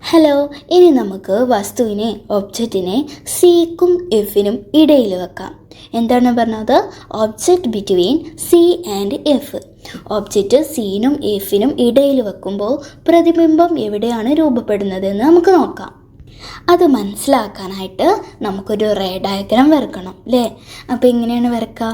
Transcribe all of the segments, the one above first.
Hello, ഇനി നമുക്ക് വസ്തുവിനെ ഒബ്ജക്റ്റിനെ സിക്കും എഫിനും ഇടയിൽ വെക്കാം. എന്താണ് പറഞ്ഞത്? Object between C and F. Object സിനും എഫിനും ഇടയിൽ വെക്കുമ്പോൾ പ്രതിബിംബം എവിടെയാണ് രൂപപ്പെടുന്നതെന്ന് നമുക്ക് നോക്കാം. അത് മനസ്സിലാക്കാനായിട്ട് നമുക്കൊരു റേ ഡയഗ്രാം വരക്കണം അല്ലേ? അപ്പോൾ എങ്ങനെയാണ് വരക്കുക?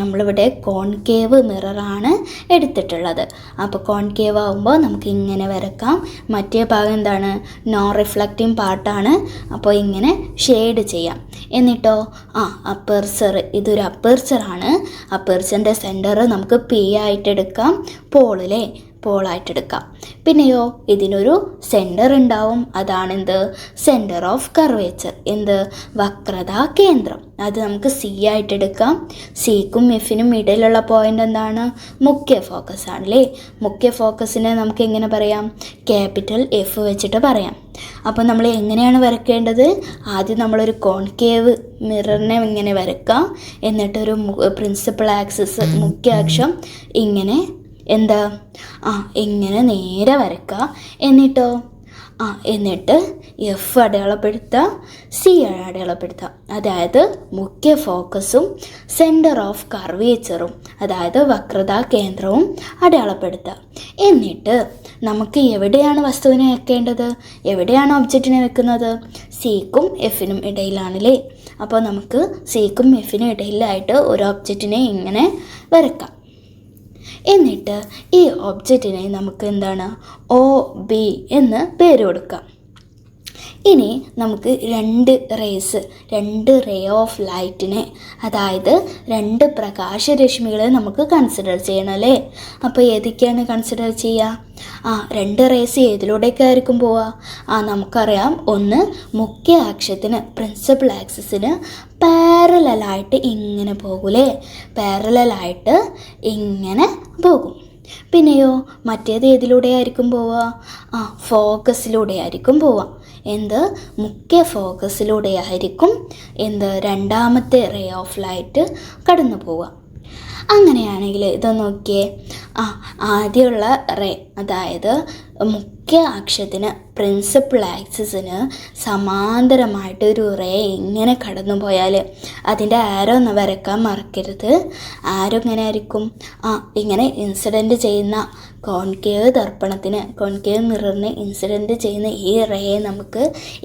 നമ്മളിവിടെ കോൺകേവ് മിററാണ് എടുത്തിട്ടുള്ളത്. അപ്പോൾ കോൺകേവ് ആകുമ്പോൾ നമുക്ക് ഇങ്ങനെ വരക്കാം. മറ്റേ ഭാഗം എന്താണ്? നോൺ റിഫ്ലക്റ്റിംഗ് പാർട്ടാണ്. അപ്പോൾ ഇങ്ങനെ ഷെയ്ഡ് ചെയ്യാം. എന്നിട്ടോ അപ്പേർച്ചർ, ഇതൊരു അപ്പേർച്ചറാണ്. അപ്പേർച്ചറിൻ്റെ സെൻറ്റർ നമുക്ക് പി ആയിട്ട് എടുക്കാം, പോളായിട്ട് എടുക്കാം. പിന്നെയോ ഇതിനൊരു സെൻറ്റർ ഉണ്ടാവും. അതാണെന്ത്? Centre of curvature. എന്ത്? വക്രതാ കേന്ദ്രം. അത് നമുക്ക് സി ആയിട്ട് എടുക്കാം. സിക്കും എഫിനും ഇടയിലുള്ള പോയിൻ്റ് എന്താണ്? മുഖ്യ ഫോക്കസ് ആണല്ലേ. മുഖ്യ ഫോക്കസിനെ നമുക്ക് എങ്ങനെ പറയാം? ക്യാപിറ്റൽ എഫ് വെച്ചിട്ട് പറയാം. അപ്പോൾ നമ്മൾ എങ്ങനെയാണ് വരയ്ക്കേണ്ടത്? ആദ്യം നമ്മളൊരു കോൺകേവ് മിററിനെ ഇങ്ങനെ വരയ്ക്കാം. എന്നിട്ടൊരു പ്രിൻസിപ്പൽ ആക്സിസ്, മുഖ്യ അക്ഷം ഇങ്ങനെ ഇങ്ങനെ നേരെ വരയ്ക്കുക. എന്നിട്ട് എഫ് അടയാളപ്പെടുത്തുക, സി അടയാളപ്പെടുത്തുക. അതായത് മുഖ്യ ഫോക്കസും സെൻറ്റർ ഓഫ് കർവേച്ചറും, അതായത് വക്രതാ കേന്ദ്രവും അടയാളപ്പെടുത്തുക. എന്നിട്ട് നമുക്ക് എവിടെയാണ് വസ്തുവിനെ വെക്കേണ്ടത്? എവിടെയാണ് ഒബ്ജക്റ്റിനെ വെക്കുന്നത്? സിക്കും എഫിനും ഇടയിലാണല്ലേ. അപ്പോൾ നമുക്ക് സിക്കും എഫിനും ഇടയിലായിട്ട് ഒരു ഒബ്ജക്റ്റിനെ ഇങ്ങനെ വരക്കാം. എന്നിട്ട് ഈ ഒബ്ജക്റ്റിനെ നമുക്ക് എന്താണ്? ഒ ബി എന്ന് പേര് കൊടുക്കാം. ഇനി നമുക്ക് രണ്ട് റേ ഓഫ് ലൈറ്റിനെ, അതായത് രണ്ട് പ്രകാശരശ്മികളെ നമുക്ക് കൺസിഡർ ചെയ്യണം അല്ലേ. അപ്പോൾ ഏതൊക്കെയാണ് കൺസിഡർ ചെയ്യുക? രണ്ട് റേസ് ഏതിലൂടെയൊക്കെയായിരിക്കും പോവുക? നമുക്കറിയാം, ഒന്ന് മുഖ്യ അക്ഷത്തിന്, പ്രിൻസിപ്പൽ ആക്സിസിന് പാരലലായിട്ട് ഇങ്ങനെ പോകൂലേ, പാരലലായിട്ട് ഇങ്ങനെ പോകും. പിന്നെയോ മറ്റേത് ഏതിലൂടെയായിരിക്കും പോവുക? ഫോക്കസിലൂടെയായിരിക്കും പോവുക. മുഖ്യ ഫോക്കസിലൂടെയായിരിക്കും രണ്ടാമത്തെ റേ ഓഫ് ലൈറ്റ് കടന്നു പോവുക. അങ്ങനെയാണെങ്കിൽ ഇത് നോക്കിയേ. ആദ്യമുള്ള റേ, അതായത് മുഖ്യ അക്ഷത്തിന്, പ്രിൻസിപ്പൽ ആക്സിസിന് സമാന്തരമായിട്ട് ഒരു റേ ഇങ്ങനെ കടന്നു പോയാൽ അതിൻ്റെ ആരോ ഒന്ന് വരക്കാൻ മറക്കരുത്. ആരോ ഇങ്ങനെ ആയിരിക്കും? ഇങ്ങനെ ഇൻസിഡൻറ്റ് ചെയ്യുന്ന കോൺകേവ് മിററിന് ഇൻസിഡൻറ്റ് ചെയ്യുന്ന ഈ റേയെ നമുക്ക്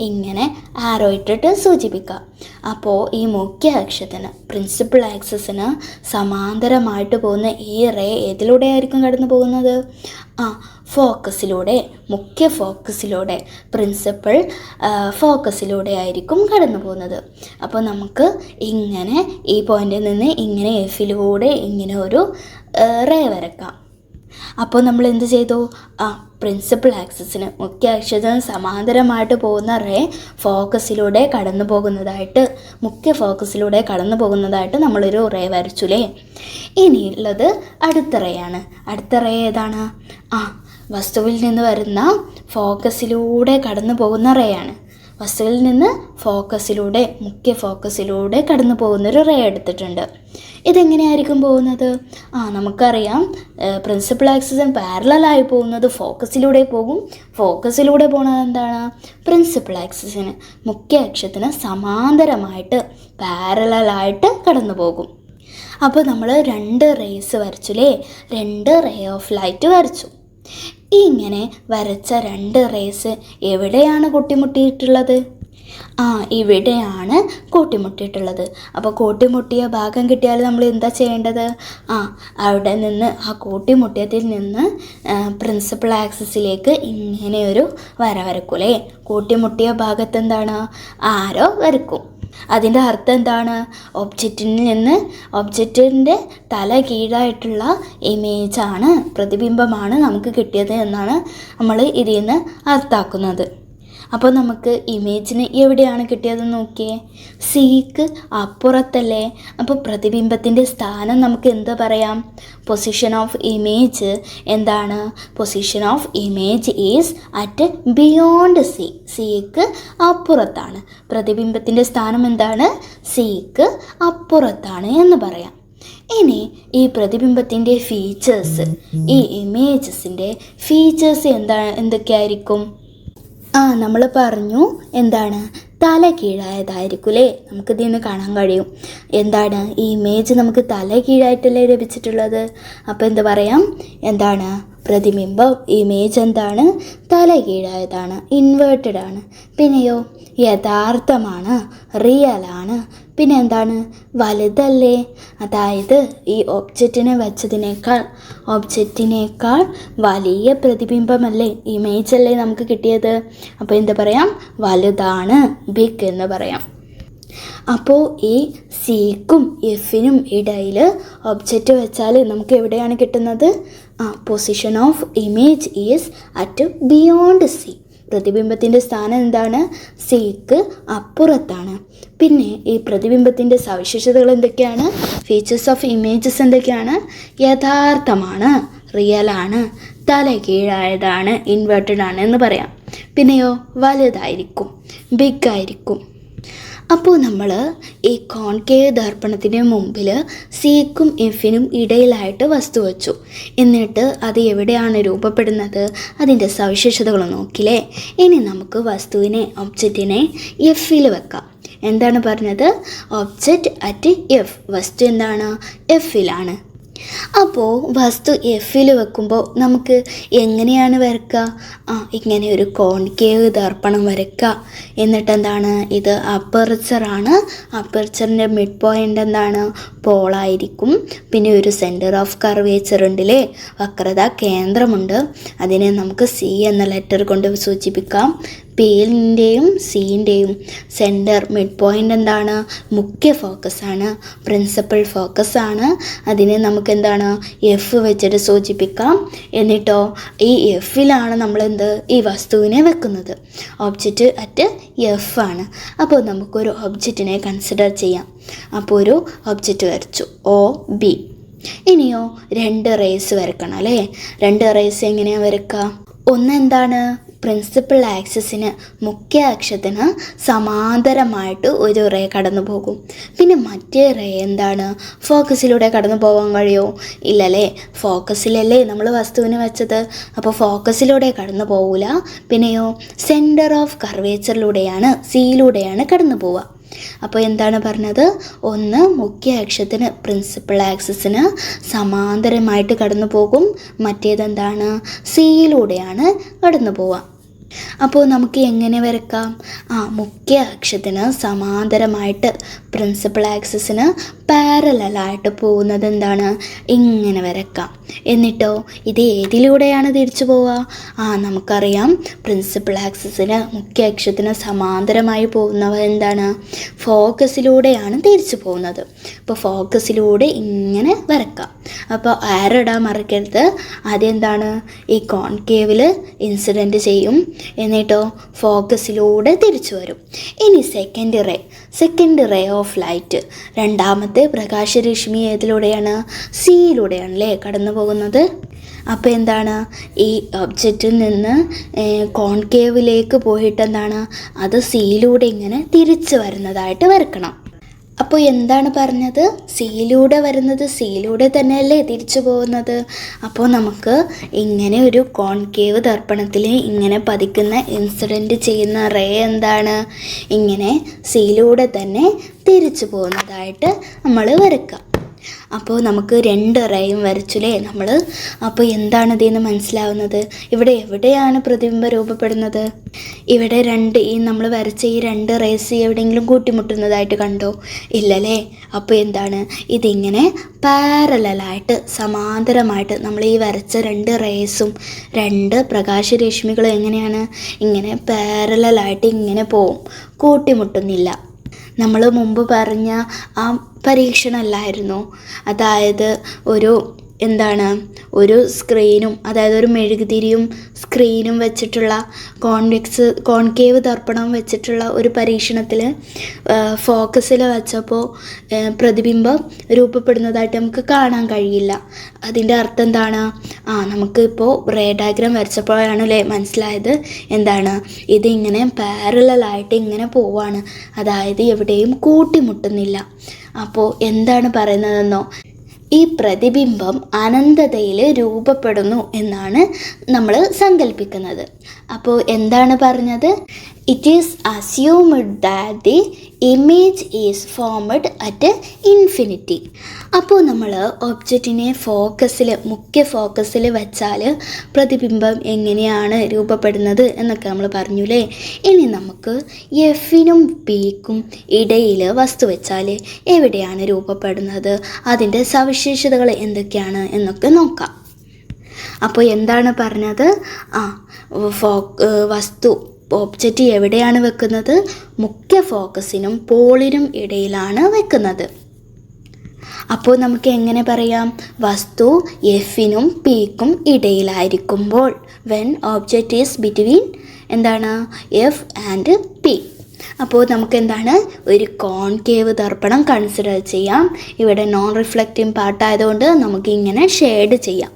ഇങ്ങനെ ആരോ ഇട്ടിട്ട് സൂചിപ്പിക്കാം. അപ്പോൾ ഈ മുഖ്യ അക്ഷത്തിന്, പ്രിൻസിപ്പൽ ആക്സിസിന് സമാന്തരമായിട്ട് പോകുന്ന ഈ റേ ഏതിലൂടെ ആയിരിക്കും കടന്നു പോകുന്നത്? മുഖ്യ ഫോക്കസിലൂടെ, പ്രിൻസിപ്പൽ ഫോക്കസിലൂടെ ആയിരിക്കും കടന്നു പോകുന്നത്. അപ്പോൾ നമുക്ക് ഇങ്ങനെ ഈ പോയിന്റിൽ നിന്ന് ഇങ്ങനെ എഫിലൂടെ ഇങ്ങനെ ഒരു റേ വരക്കാം. അപ്പോൾ നമ്മൾ എന്ത് ചെയ്തു? പ്രിൻസിപ്പൽ ആക്സിസിന്, മുഖ്യ അക്ഷത്തിന് സമാന്തരമായിട്ട് പോകുന്ന റേ മുഖ്യ ഫോക്കസിലൂടെ കടന്നു പോകുന്നതായിട്ട് നമ്മളൊരു റേ വരച്ചുല്ലേ. ഇനിയുള്ളത് അടുത്ത റേ ആണ്. അടുത്ത റേ ഏതാണ്? വസ്തുവിൽ നിന്ന് വരുന്ന ഫോക്കസിലൂടെ കടന്നു പോകുന്ന റേ ആണ്. വസ്തുവിൽ നിന്ന് മുഖ്യ ഫോക്കസിലൂടെ കടന്നു പോകുന്നൊരു റേ എടുത്തിട്ടുണ്ട്. ഇതെങ്ങനെയായിരിക്കും പോകുന്നത്? നമുക്കറിയാം, പ്രിൻസിപ്പൽ ആക്സിസിന് പാരലലായി പോകുന്നത് ഫോക്കസിലൂടെ പോകും. ഫോക്കസിലൂടെ പോകുന്നത് എന്താണ്? പ്രിൻസിപ്പൽ ആക്സിസിന്, മുഖ്യ അക്ഷത്തിന് സമാന്തരമായിട്ട് പാരലലായിട്ട് കടന്നു പോകും. അപ്പോൾ നമ്മൾ രണ്ട് റേസ് വരച്ചുല്ലേ, രണ്ട് റേ ഓഫ് ലൈറ്റ് വരച്ചു. ഇങ്ങനെ വരച്ച രണ്ട് റേസ് എവിടെയാണ് കൂട്ടിമുട്ടിയിട്ടുള്ളത്? ഇവിടെയാണ് കൂട്ടിമുട്ടിയിട്ടുള്ളത്. അപ്പോൾ കൂട്ടിമുട്ടിയ ഭാഗം കിട്ടിയാൽ നമ്മൾ എന്താ ചെയ്യേണ്ടത്? അവിടെ നിന്ന്, കൂട്ടിമുട്ടിയതിൽ നിന്ന് പ്രിൻസിപ്പൽ ആക്സിസിലേക്ക് ഇങ്ങനെ ഒരു വര വരക്കൂലേ. കൂട്ടിമുട്ടിയ ഭാഗത്ത് എന്താണ്? ആരോ വരക്കും. അതിൻ്റെ അർത്ഥം എന്താണ്? ഒബ്ജക്റ്റിൻ്റെ തല കീഴായിട്ടുള്ള ഇമേജാണ്, പ്രതിബിംബമാണ് നമുക്ക് കിട്ടിയത് എന്നാണ് നമ്മൾ ഇതിൽ നിന്ന് അർത്ഥാക്കുന്നത്. അപ്പോൾ നമുക്ക് ഇമേജിന് എവിടെയാണ് കിട്ടിയതെന്ന് നോക്കിയേ. സിക്ക് അപ്പുറത്തല്ലേ. അപ്പോൾ പ്രതിബിംബത്തിൻ്റെ സ്ഥാനം നമുക്ക് എന്ത് പറയാം? പൊസിഷൻ ഓഫ് ഇമേജ് എന്താണ്? Position of image is at beyond C. സിക്ക് അപ്പുറത്താണ്. പ്രതിബിംബത്തിൻ്റെ സ്ഥാനം എന്താണ്? സിക്ക് അപ്പുറത്താണ് എന്ന് പറയാം. ഇനി ഈ പ്രതിബിംബത്തിൻ്റെ ഫീച്ചേഴ്സ്, ഈ ഇമേജസിൻ്റെ ഫീച്ചേഴ്സ് എന്തൊക്കെയായിരിക്കും? നമ്മൾ പറഞ്ഞു എന്താണ്, തല കീഴായതായിരിക്കും അല്ലേ. നമുക്കിതിൽ നിന്ന് കാണാൻ കഴിയും എന്താണ്, ഈ ഇമേജ് നമുക്ക് തല കീഴായിട്ടല്ലേ ലഭിച്ചിട്ടുള്ളത്. അപ്പോൾ എന്താ പറയാം, എന്താണ് പ്രതിബിംബം ഇമേജ് എന്താണ്, തല കീഴായതാണ്, ഇൻവേർട്ടഡ് ആണ്. പിന്നെയോ യഥാർത്ഥമാണ്, റിയലാണ്. പിന്നെ എന്താണ്, വലുതല്ലേ. അതായത് ഈ ഒബ്ജക്റ്റിനേക്കാൾ വലിയ പ്രതിബിംബമല്ലേ, ഇമേജ് അല്ലേ നമുക്ക് കിട്ടിയത്. അപ്പോൾ എന്താ പറയാം, വലുതാണ്, ബിഗ് എന്ന് പറയാം. അപ്പോൾ ഈ സിക്കും എഫിനും ഇടയിൽ ഒബ്ജക്റ്റ് വെച്ചാൽ നമുക്ക് എവിടെയാണ് കിട്ടുന്നത്, position of image is at beyond C. പ്രതിബിംബത്തിൻ്റെ സ്ഥാനം എന്താണ്, സിക്ക് അപ്പുറത്താണ്. പിന്നെ ഈ പ്രതിബിംബത്തിൻ്റെ സവിശേഷതകൾ എന്തൊക്കെയാണ്, ഫീച്ചേഴ്സ് ഓഫ് ഇമേജസ് എന്തൊക്കെയാണ്, യഥാർത്ഥമാണ്, റിയലാണ്, തല കീഴായതാണ്, ഇൻവേർട്ടഡ് ആണ് എന്ന് പറയാം. പിന്നെയോ വലുതായിരിക്കും, ബിഗ് ആയിരിക്കും. അപ്പോൾ നമ്മൾ ഈ കോൺകേവ് ദർപ്പണത്തിന് മുമ്പിൽ സിക്കും എഫിനും ഇടയിലായിട്ട് വസ്തു വച്ചു. എന്നിട്ട് അത് എവിടെയാണ് രൂപപ്പെടുന്നത്, അതിൻ്റെ സവിശേഷതകൾ നോക്കില്ലേ. ഇനി നമുക്ക് ഒബ്ജക്റ്റിനെ എഫിൽ വെക്കാം. എന്താണ് പറഞ്ഞത്, ഒബ്ജക്റ്റ് അറ്റ് എഫ്, വസ്തു എന്താണ്, എഫിലാണ്. അപ്പോൾ വസ്തു എഫിൽ വെക്കുമ്പോൾ നമുക്ക് എങ്ങനെയാണ് വരയ്ക്കുക, ഇങ്ങനെ ഒരു കോൺകേവ് ദർപ്പണം വരയ്ക്കുക. എന്നിട്ട് എന്താണ്, ഇത് അപ്പർച്ചറാണ്, അപ്പർച്ചറിൻ്റെ മിഡ് പോയിൻ്റ് എന്താണ്, പോളായിരിക്കും. പിന്നെ ഒരു സെൻറ്റർ ഓഫ് കർവേച്ചർ ഉണ്ടല്ലേ, വക്രത കേന്ദ്രമുണ്ട്. അതിനെ നമുക്ക് സി എന്ന ലെറ്റർ കൊണ്ട് സൂചിപ്പിക്കാം. പിയിൻ്റെയും സിൻ്റെയും സെൻറ്റർ മിഡ് പോയിൻ്റ് എന്താണ്, മുഖ്യ ഫോക്കസാണ്, പ്രിൻസിപ്പൽ ഫോക്കസാണ്. അതിനെ നമുക്ക് എന്താണ്, എഫ് വെച്ചിട്ട് സൂചിപ്പിക്കാം. എന്നിട്ടോ ഈ എഫിലാണ് നമ്മൾ ഈ വസ്തുവിനെ വെക്കുന്നത്. ഒബ്ജക്റ്റ് അറ്റ് എഫ് ആണ്. അപ്പോൾ നമുക്കൊരു ഒബ്ജക്റ്റിനെ കൺസിഡർ ചെയ്യാം. അപ്പോൾ ഒരു ഒബ്ജക്റ്റ് വരച്ചു, ഒ ബി. ഇനിയോ 2 റേസ് വരക്കണം അല്ലേ. 2 റേസ് എങ്ങനെയാണ് വരക്കുക, ഒന്ന് എന്താണ്, പ്രിൻസിപ്പൽ ആക്സിസിന് മുഖ്യ അക്ഷത്തിന് സമാന്തരമായിട്ട് ഒരു റേ കടന്നു പോകും. പിന്നെ മറ്റേ റേ എന്താണ്, ഫോക്കസിലൂടെ കടന്നു പോകാൻ കഴിയുമോ, ഇല്ലല്ലേ. ഫോക്കസിലല്ലേ നമ്മൾ വസ്തുവിന് വെച്ചത്, അപ്പോൾ ഫോക്കസിലൂടെ കടന്നു പോകില്ല. പിന്നെയോ സെൻറ്റർ ഓഫ് കർവേച്ചറിലൂടെയാണ്, സിയിലൂടെയാണ് കടന്നു പോവുക. അപ്പോൾ എന്താണ് പറഞ്ഞത്, ഒന്ന് മുഖ്യ അക്ഷത്തിന് പ്രിൻസിപ്പൽ ആക്സിസിന് സമാന്തരമായിട്ട് കടന്നു പോകും, മറ്റേതെന്താണ്, സിയിലൂടെയാണ് കടന്നു പോവുക. അപ്പോൾ നമുക്ക് എങ്ങനെ വരക്കാം, മുഖ്യ അക്ഷത്തിന് സമാന്തരമായിട്ട് പ്രിൻസിപ്പൽ ആക്സിസിന് പാരലായിട്ട് പോകുന്നത് എന്താണ്, ഇങ്ങനെ വരക്കാം. എന്നിട്ടോ ഇത് ഏതിലൂടെയാണ് തിരിച്ചു പോവുക, നമുക്കറിയാം പ്രിൻസിപ്പൽ ആക്സിസിന് മുഖ്യ അക്ഷത്തിന് സമാന്തരമായി പോകുന്നവ എന്താണ്, ഫോക്കസിലൂടെയാണ് തിരിച്ചു പോകുന്നത്. അപ്പോൾ ഫോക്കസിലൂടെ ഇങ്ങനെ വരക്കാം. അപ്പോൾ ആരോ ഇടാൻ മറക്കരുത്. ആദ്യം എന്താണ്, ഈ കോൺകേവിൽ ഇൻസിഡൻറ്റ് ചെയ്യും, എന്നിട്ടോ ഫോക്കസിലൂടെ തിരിച്ചു വരും. ഇനി സെക്കൻഡ് റേ ഓഫ് ലൈറ്റ്, രണ്ടാമത്തെ പ്രകാശരശ്മി ഏതിലൂടെയാണ്, സിയിലൂടെയാണല്ലേ കടന്നു പോകുന്നത്. അപ്പോൾ എന്താണ്, ഈ ഒബ്ജക്റ്റിൽ നിന്ന് കോൺകേവിലേക്ക് പോയിട്ട് എന്താണ്, അത് സിയിലൂടെ ഇങ്ങനെ തിരിച്ചു വരുന്നതായിട്ട് വരക്കണം. അപ്പോൾ എന്താണ് പറഞ്ഞത്, സിയിലൂടെ വരുന്നത് സിയിലൂടെ തന്നെയല്ലേ തിരിച്ചു പോകുന്നത്. അപ്പോൾ നമുക്ക് ഇങ്ങനെ ഒരു കോൺകേവ് ദർപ്പണത്തിൽ ഇങ്ങനെ പതിക്കുന്ന ഇൻസിഡൻറ്റ് ചെയ്യുന്ന റേ എന്താണ്, ഇങ്ങനെ സിയിലൂടെ തന്നെ തിരിച്ചു പോകുന്നതായിട്ട് നമ്മൾ വരയ്ക്കാം. അപ്പോൾ നമുക്ക് 2 റേയും വരച്ചില്ലേ നമ്മൾ. അപ്പോൾ എന്താണ് ഇതിന്ന് മനസ്സിലാവുന്നത്, ഇവിടെ എവിടെയാണ് പ്രതിബിംബം രൂപപ്പെടുന്നത്, ഇവിടെ നമ്മൾ വരച്ച ഈ 2 റേസ് എവിടെയെങ്കിലും കൂട്ടിമുട്ടുന്നതായിട്ട് കണ്ടോ, ഇല്ലല്ലേ. അപ്പോൾ എന്താണ്, ഇതിങ്ങനെ പാരലായിട്ട് സമാന്തരമായിട്ട് നമ്മൾ ഈ വരച്ച 2 റേസും 2 പ്രകാശരശ്മികളും എങ്ങനെയാണ്, ഇങ്ങനെ പാരലായിട്ട് ഇങ്ങനെ പോവും, കൂട്ടിമുട്ടുന്നില്ല. നമ്മൾ മുമ്പ് പറഞ്ഞ ആ പരീക്ഷണമല്ലായിരുന്നു, അതായത് ഒരു സ്ക്രീനും, അതായത് ഒരു മെഴുകുതിരിയും സ്ക്രീനും വെച്ചിട്ടുള്ള കോൺകേവ് ദർപ്പണം വെച്ചിട്ടുള്ള ഒരു പരീക്ഷണത്തിൽ ഫോക്കസിൽ വെച്ചപ്പോൾ പ്രതിബിംബം രൂപപ്പെടുന്നതായിട്ട് നമുക്ക് കാണാൻ കഴിയില്ല. അതിൻ്റെ അർത്ഥം എന്താണ്, നമുക്കിപ്പോൾ റേ ഡയഗ്രാം വരച്ചപ്പോഴാണല്ലേ മനസ്സിലായത് എന്താണ്, ഇതിങ്ങനെ പാരലായിട്ട് ഇങ്ങനെ പോവാണ്, അതായത് എവിടെയും കൂട്ടിമുട്ടുന്നില്ല. അപ്പോൾ എന്താണ് പറയുന്നതെന്നോ, ഈ പ്രതിബിംബം അനന്തതയിൽ രൂപപ്പെടുന്നു എന്നാണ് നമ്മൾ സങ്കല്പിക്കുന്നത്. അപ്പോൾ എന്താണ് പറഞ്ഞത്? It is assumed that the image is formed at infinity. അപ്പോൾ നമ്മൾ ഒബ്ജക്റ്റിനെ മുഖ്യ ഫോക്കസിൽ വെച്ചാൽ പ്രതിബിംബം എങ്ങനെയാണ് രൂപപ്പെടുന്നത് എന്നൊക്കെ നമ്മൾ പറഞ്ഞുല്ലേ. ഇനി നമുക്ക് എഫിനും പിക്കും ഇടയിൽ വസ്തു വെച്ചാൽ എവിടെയാണ് രൂപപ്പെടുന്നത്, അതിൻ്റെ സവിശേഷതകൾ എന്തൊക്കെയാണ് എന്നൊക്കെ നോക്കാം. അപ്പോൾ എന്താണ് പറഞ്ഞത്? വസ്തു ഒബ്ജക്റ്റ് എവിടെയാണ് വെക്കുന്നത്? മുഖ്യ ഫോക്കസിനും പോളിനും ഇടയിലാണ് വെക്കുന്നത്. അപ്പോൾ നമുക്ക് എങ്ങനെ പറയാം? വസ്തു എഫിനും പിക്കും ഇടയിലായിരിക്കുമ്പോൾ, വെൻ ഒബ്ജക്റ്റ് ഈസ് ബിറ്റ്വീൻ എന്താണ് എഫ് ആൻഡ് പി. അപ്പോൾ നമുക്ക് എന്താണ് ഒരു കോൺകേവ് ദർപ്പണം കൺസിഡർ ചെയ്യാം. ഇവിടെ നോൺ റിഫ്ലക്റ്റിംഗ് പാർട്ടായതുകൊണ്ട് നമുക്ക് ഇങ്ങനെ ഷെയ്ഡ് ചെയ്യാം.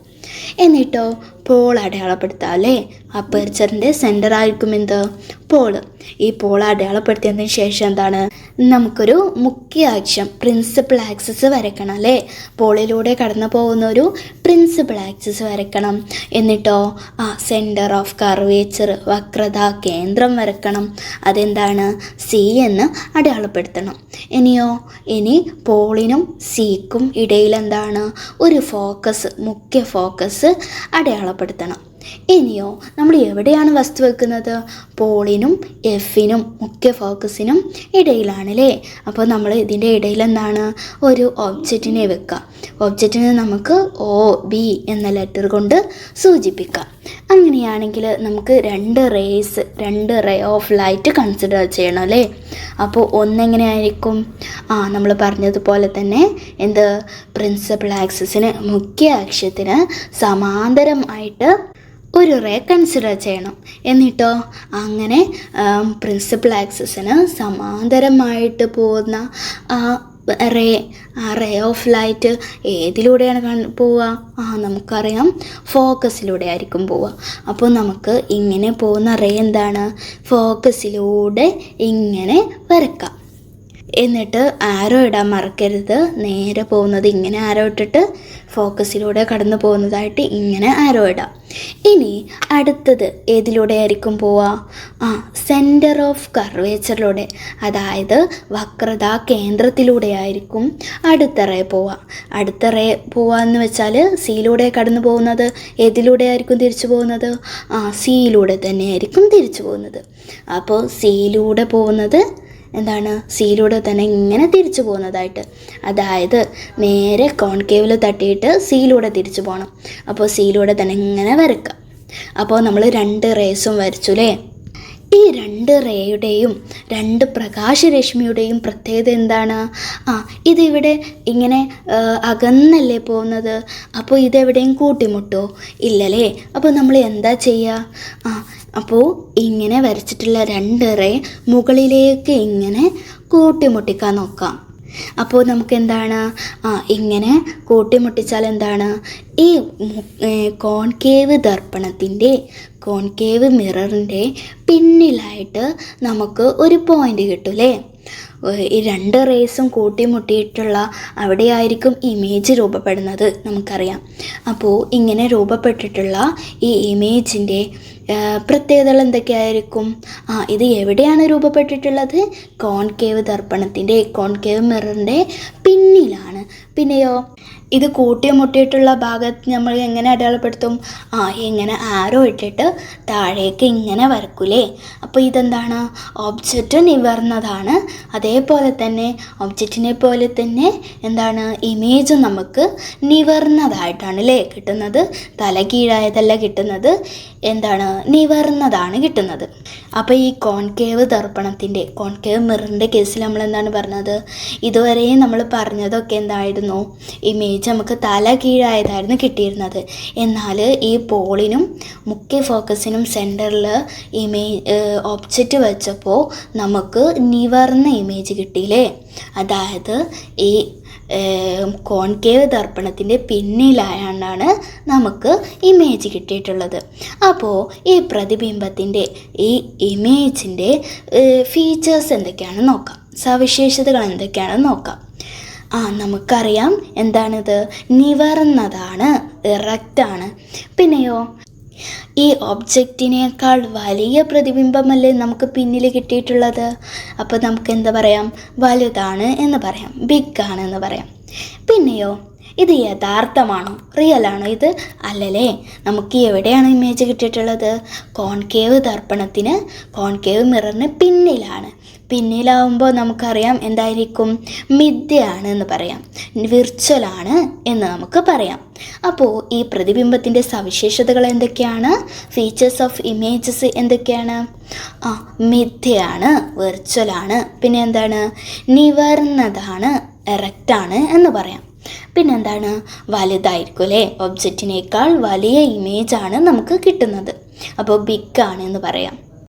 എന്നിട്ടോ പോൾ അടയാളപ്പെടുത്താം അല്ലേ. അപ്പർച്ചറിൻ്റെ സെൻറ്റർ ആയിരിക്കും എന്ത്? പോള്. ഈ പോൾ അടയാളപ്പെടുത്തിയതിന് ശേഷം എന്താണ് നമുക്കൊരു മുഖ്യ അക്ഷം പ്രിൻസിപ്പൽ ആക്സിസ് വരയ്ക്കണം അല്ലേ. പോളിലൂടെ കടന്നു പോകുന്ന ഒരു പ്രിൻസിപ്പൽ ആക്സിസ് വരയ്ക്കണം. എന്നിട്ടോ സെൻറ്റർ ഓഫ് കർവേച്ചർ വക്രത കേന്ദ്രം വരയ്ക്കണം. അതെന്താണ്? സി എന്ന് അടയാളപ്പെടുത്തണം. ഇനി പോളിനും സിക്കും ഇടയിൽ എന്താണ് ഒരു ഫോക്കസ്, മുഖ്യ ഫോക്കസ് അടയാളപ്പെടുത്തണം. നമ്മൾ എവിടെയാണ് വസ്തു വെക്കുന്നത്? പോളിനും എഫിനും മുഖ്യ ഫോക്കസിനും ഇടയിലാണല്ലേ. അപ്പോൾ നമ്മൾ ഇതിൻ്റെ ഇടയിൽ എന്താണ് ഒരു ഒബ്ജക്റ്റിനെ വെക്കുക. ഒബ്ജക്റ്റിനെ നമുക്ക് OB എന്ന ലെറ്റർ കൊണ്ട് സൂചിപ്പിക്കാം. അങ്ങനെയാണെങ്കിൽ നമുക്ക് രണ്ട് റേ ഓഫ് ലൈറ്റ് കൺസിഡർ ചെയ്യണം അല്ലേ. അപ്പോൾ ഒന്നെങ്ങനെയായിരിക്കും? നമ്മൾ പറഞ്ഞതുപോലെ തന്നെ പ്രിൻസിപ്പൽ ആക്സിസിന് മുഖ്യ അക്ഷത്തിന് സമാന്തരമായിട്ട് ഒരു റേ കൺസിഡർ ചെയ്യണം. എന്നിട്ടോ അങ്ങനെ പ്രിൻസിപ്പൽ ആക്സിസിന് സമാന്തരമായിട്ട് പോകുന്ന റേ ഓഫ് ലൈറ്റ് ഏതിലൂടെയാണ് പോവുക? നമുക്കറിയാം ഫോക്കസിലൂടെ ആയിരിക്കും പോവുക. അപ്പോൾ നമുക്ക് ഇങ്ങനെ പോകുന്ന റേ എന്താണ്? ഫോക്കസിലൂടെ ഇങ്ങനെ വരക്കാം. എന്നിട്ട് ആരോ ഇടാൻ മറക്കരുത്. നേരെ പോകുന്നത് ഇങ്ങനെ ആരോ ഇട്ടിട്ട് ഫോക്കസിലൂടെ കടന്നു പോകുന്നതായിട്ട് ഇങ്ങനെ ആരോ ഇടാം. ഇനി അടുത്തത് ഏതിലൂടെ ആയിരിക്കും പോവുക? സെൻറ്റർ ഓഫ് കർവേച്ചറിലൂടെ, അതായത് വക്രത കേന്ദ്രത്തിലൂടെ ആയിരിക്കും അടുത്ത റേ പോവുക. അടുത്ത റേ പോവാന്ന് വെച്ചാൽ സിയിലൂടെ കടന്നു പോകുന്നത് ഏതിലൂടെ ആയിരിക്കും തിരിച്ചു പോകുന്നത്? സിയിലൂടെ തന്നെ ആയിരിക്കും തിരിച്ചു പോകുന്നത്. അപ്പോൾ സിയിലൂടെ പോകുന്നത് എന്താണ്? സിയിലൂടെ തന്നെ ഇങ്ങനെ തിരിച്ചു പോകുന്നതായിട്ട്, അതായത് നേരെ കോൺകേവിൽ തട്ടിയിട്ട് സിയിലൂടെ തിരിച്ചു പോകണം. അപ്പോൾ സിയിലൂടെ തന്നെ ഇങ്ങനെ വരക്കാം. അപ്പോൾ നമ്മൾ രണ്ട് റേസും വരച്ചു അല്ലേ. ഈ രണ്ട് റേയുടെയും രണ്ട് പ്രകാശരശ്മിയുടെയും പ്രത്യേകത എന്താണ്? ഇതിവിടെ ഇങ്ങനെ അകന്നല്ലേ പോകുന്നത്. അപ്പോൾ ഇതെവിടെയും കൂട്ടിമുട്ടോ? ഇല്ലല്ലേ. അപ്പോൾ നമ്മൾ എന്താ ചെയ്യുക? അപ്പോൾ ഇങ്ങനെ വരച്ചിട്ടുള്ള രണ്ട് റേ മുകളിലേക്ക് ഇങ്ങനെ കൂട്ടിമുട്ടിക്കാൻ നോക്കാം. അപ്പോൾ നമുക്ക് എന്താണ് ഇങ്ങനെ കൂട്ടിമുട്ടിച്ചാൽ എന്താണ് ഈ കോൺകേവ് മിററിൻ്റെ പിന്നിലായിട്ട് നമുക്ക് ഒരു പോയിൻ്റ് കിട്ടും അല്ലേ. ഈ രണ്ട് റേസും കൂട്ടിമുട്ടിയിട്ടുള്ള അവിടെയായിരിക്കും ഇമേജ് രൂപപ്പെടുന്നത് നമുക്കറിയാം. അപ്പോൾ ഇങ്ങനെ രൂപപ്പെട്ടിട്ടുള്ള ഈ ഇമേജിൻ്റെ പ്രത്യേകതകൾ എന്തൊക്കെയായിരിക്കും? ഇത് എവിടെയാണ് രൂപപ്പെട്ടിട്ടുള്ളത്? കോൺകേവ് മിററിൻ്റെ പിന്നിലാണ്. പിന്നെയോ ഇത് കൂട്ടിമുട്ടിയിട്ടുള്ള ഭാഗത്ത് നമ്മൾ എങ്ങനെ അടയാളപ്പെടുത്തും? ഇങ്ങനെ ആരോ ഇട്ടിട്ട് താഴേക്ക് ഇങ്ങനെ വരക്കൂലേ. അപ്പോൾ ഇതെന്താണ്? ഒബ്ജക്റ്റ് നിവർന്നതാണ്. അതേപോലെ തന്നെ ഒബ്ജക്റ്റിനെ പോലെ തന്നെ എന്താണ് ഇമേജ് നമുക്ക് നിവർന്നതായിട്ടാണ് അല്ലേ കിട്ടുന്നത്. തലകീഴായതല്ല കിട്ടുന്നത്, എന്താണ് നിവർന്നതാണ് കിട്ടുന്നത്. അപ്പോൾ ഈ കോൺകേവ് മിററിൻ്റെ കേസിൽ നമ്മൾ എന്താണ് പറഞ്ഞത്? ഇതുവരെയും നമ്മൾ പറഞ്ഞതൊക്കെ എന്തായിരുന്നു? ഇമേജ് നമുക്ക് തല കീഴായതായിരുന്നു കിട്ടിയിരുന്നത്. എന്നാൽ ഈ പോളിനും മുഖ്യ ഫോക്കസിനും സെൻറ്ററിൽ ഒബ്ജക്റ്റ് വെച്ചപ്പോൾ നമുക്ക് നിവർന്ന ഇമേജ് കിട്ടിയില്ലേ. അതായത് ഈ കോൺകേവ് ദർപ്പണത്തിൻ്റെ പിന്നിലായാണ് നമുക്ക് ഇമേജ് കിട്ടിയിട്ടുള്ളത്. അപ്പോൾ ഈ പ്രതിബിംബത്തിൻ്റെ ഈ ഇമേജിൻ്റെ ഫീച്ചേഴ്സ് എന്തൊക്കെയാണെന്ന് നോക്കാം, സവിശേഷതകൾ എന്തൊക്കെയാണെന്ന് നോക്കാം. നമുക്കറിയാം എന്താണിത്, നിവർന്നതാണ്, ഇറക്റ്റാണ്. പിന്നെയോ ഈ ഒബ്ജക്റ്റിനേക്കാൾ വലിയ പ്രതിബിംബമല്ലേ നമുക്ക് പിന്നിൽ കിട്ടിയിട്ടുള്ളത്. അപ്പോൾ നമുക്ക് എന്താ പറയാം, വലുതാണ് എന്ന് പറയാം, ബിഗ് ആണ് എന്ന് പറയാം. പിന്നെയോ ഇത് യഥാർത്ഥമാണോ, റിയൽ ആണോ ഇത്? അല്ലല്ലേ. നമുക്ക് എവിടെയാണ് ഇമേജ് കിട്ടിയിട്ടുള്ളത്? കോൺകേവ് ദർപ്പണത്തിന്, കോൺകേവ് മിററിന് പിന്നിലാവുമ്പോൾ നമുക്കറിയാം എന്തായിരിക്കും, മിഥ്യയാണ് എന്ന് പറയാം, വിർച്വലാണ് എന്ന് നമുക്ക് പറയാം. അപ്പോൾ ഈ പ്രതിബിംബത്തിൻ്റെ സവിശേഷതകൾ എന്തൊക്കെയാണ്, ഫീച്ചേഴ്സ് ഓഫ് ഇമേജസ് എന്തൊക്കെയാണ്? മിഥ്യയാണ്, വിർച്വലാണ്, പിന്നെ എന്താണ്, നിവർന്നതാണ്, എറക്റ്റാണ് എന്ന് പറയാം. പിന്നെന്താണ്, വലുതായിരിക്കും അല്ലേ, ഒബ്ജക്റ്റിനേക്കാൾ വലിയ ഇമേജാണ് നമുക്ക് കിട്ടുന്നത്, അപ്പോൾ ബിഗ് ആണ് എന്ന് പറയാം.